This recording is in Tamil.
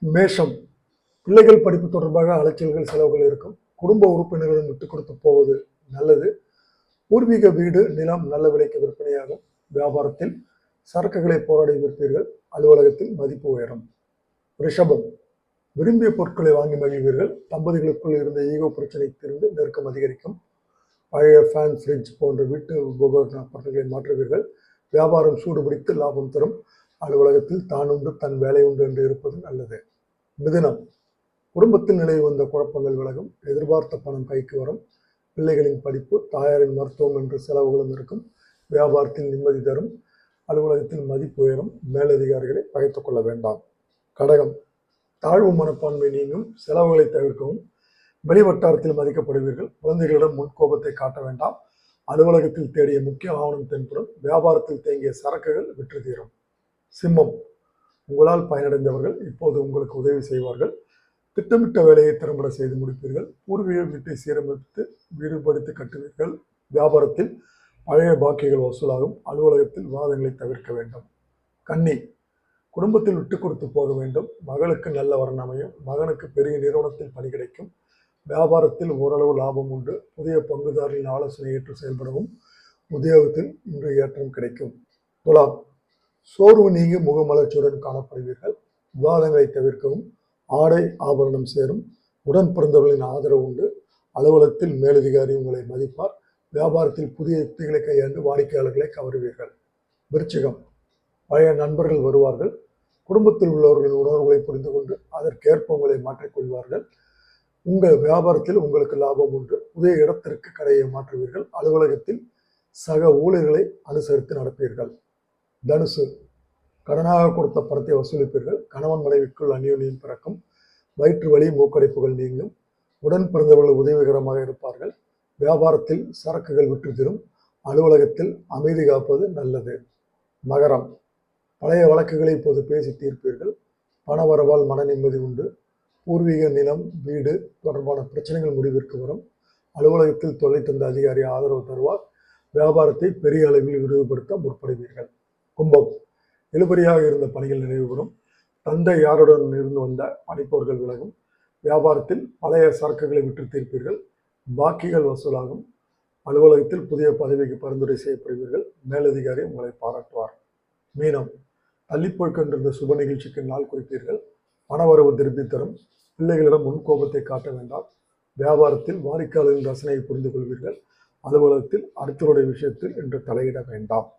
மேஷம், பிள்ளைகள் படிப்பு தொடர்பாக அலைச்சல்கள் செலவுகள் இருக்கும். குடும்ப உறுப்பினர்களும் விட்டுக் கொடுத்து போவது நல்லது. பூர்வீக வீடு நிலம் நல்ல விலைக்கு விற்பனையாகும். வியாபாரத்தில் சரக்குகளை போராடி விற்பீர்கள். அலுவலகத்தில் மதிப்பு உயரும். ரிஷபம், விரும்பிய பொருட்களை வாங்கி மகிழ்வீர்கள். தம்பதிகளுக்குள் இருந்த ஈகோ பிரச்சனை தீர்ந்து நெருக்கம் அதிகரிக்கும். பழைய ஃபேன், ஃப்ரிட்ஜ் போன்ற வீட்டு உபகரண பொருட்களை மாற்றுவீர்கள். வியாபாரம் சூடுபிடித்து லாபம் தரும். அலுவலகத்தில் தான் உண்டு தன் வேலை உண்டு என்று இருப்பது நல்லது. மிதுனம், குடும்பத்தில் நிலை வந்த குழப்பங்கள் விலகும். எதிர்பார்த்த பணம் கைக்கு வரும். பிள்ளைகளின் படிப்பு, தாயாரின் மருத்துவம் என்ற செலவுகளும் இருக்கும். வியாபாரத்தில் நிம்மதி தரும். அலுவலகத்தில் மதிப்பு உயரும். மேலதிகாரிகளை பகைத்துக் கொள்ள வேண்டாம். கடகம், தாழ்வு மனப்பான்மை நீங்கும். செலவுகளை தவிர்க்கவும். வெளிவட்டாரத்தில் மதிக்கப்படுவீர்கள். குழந்தைகளிடம் முன்கோபத்தை காட்ட வேண்டாம். அலுவலகத்தில் தேடிய முக்கிய ஆவணம் தென்படும். வியாபாரத்தில் தேங்கிய சரக்குகள் விற்று தீரும். சிம்மம், உங்களால் பயனடைந்தவர்கள் இப்போது உங்களுக்கு உதவி செய்வார்கள். திட்டமிட்ட வேலையை திறம்பட செய்து முடிப்பீர்கள். பூர்வீக வீட்டை சீரமைத்து வீடுபடுத்தி கட்டுவீர்கள். வியாபாரத்தில் பழைய பாக்கிகள் வசூலாகும். அலுவலகத்தில் வாதங்களை தவிர்க்க வேண்டும். கன்னி, குடும்பத்தில் விட்டு கொடுத்து போக வேண்டும். மகளுக்கு நல்ல வரன் அமையும். மகனுக்கு பெரிய நிறுவனத்தில் பணி கிடைக்கும். வியாபாரத்தில் ஓரளவு லாபம் உண்டு. புதிய பங்குதாரர்களின் ஆலோசனை ஏற்று செயல்படவும். உத்தியோகத்தில் இன்று ஏற்றம் கிடைக்கும். துலாம், சோர்வு நீங்கி முகமலர்ச்சியுடன் காணப்படுவீர்கள். விவாதங்களை தவிர்க்கவும். ஆடை ஆபரணம் சேரும். உடன் பிறந்தவர்களின் ஆதரவு உண்டு. அலுவலகத்தில் மேலதிகாரி உங்களை மதிப்பார். வியாபாரத்தில் புதிய யுக்திகளை கையாண்டு வாடிக்கையாளர்களை கவருவீர்கள். விருச்சிகம், பழைய நண்பர்கள் வருவார்கள். குடும்பத்தில் உள்ளவர்களின் உணர்வுகளை புரிந்து கொண்டு அதற்கேற்ப உங்களை மாற்றிக்கொள்வார்கள். உங்கள் வியாபாரத்தில் உங்களுக்கு லாபம் உண்டு. புதிய இடத்திற்கு கடையை மாற்றுவீர்கள். அலுவலகத்தில் சக ஊழியர்களை அனுசரித்து நடப்பீர்கள். தனுசு, கடனாக கொடுத்த பணத்தை வசூலிப்பீர்கள். கணவன் மனைவிக்குள் அந்யோன்யம் பிறக்கும். வயிற்று வலி, மூக்கடைப்புகள் நீங்கும். உடன் பிறந்தவர்கள் உதவிகரமாக இருப்பார்கள். வியாபாரத்தில் சரக்குகள் விற்று தரும். அலுவலகத்தில் அமைதி காப்பது நல்லது. மகரம், பழைய வழக்குகளை இப்போது பேசி தீர்ப்பீர்கள். பணவரவால் மன நிம்மதி உண்டு. பூர்வீக நிலம், வீடு தொடர்பான பிரச்சனைகள் முடிவிற்கு வரும். அலுவலகத்தில் தொல்லை தந்த அதிகாரி ஆதரவு தருவார். வியாபாரத்தை பெரிய அளவில் விரிவுபடுத்த முற்படுவீர்கள். கும்பம், இழுபறியாக இருந்த பணிகள் நிறைவு பெறும். தந்தை யாருடன் இருந்து வந்த பணிப்போர்கள் விலகும். வியாபாரத்தில் பழைய சரக்குகளை விற்று தீர்ப்பீர்கள். பாக்கிகள் வசூலாகும். அலுவலகத்தில் புதிய பதவிக்கு பரிந்துரை செய்யப்படுவீர்கள். மேலதிகாரி உங்களை பாராட்டுவார். மீனம், தள்ளிப்போய் கொண்டிருந்த சுப நிகழ்ச்சிக்கு நாள் குறிப்பீர்கள். பணவரவு திருப்பி தரும். பிள்ளைகளிடம் முன்கோபத்தை காட்ட வேண்டாம். வியாபாரத்தில் வாடிக்கையாளரின் ரசனையை புரிந்து கொள்வீர்கள். அலுவலகத்தில் அடுத்தவருடைய விஷயத்தில் இன்று தலையிட வேண்டாம்.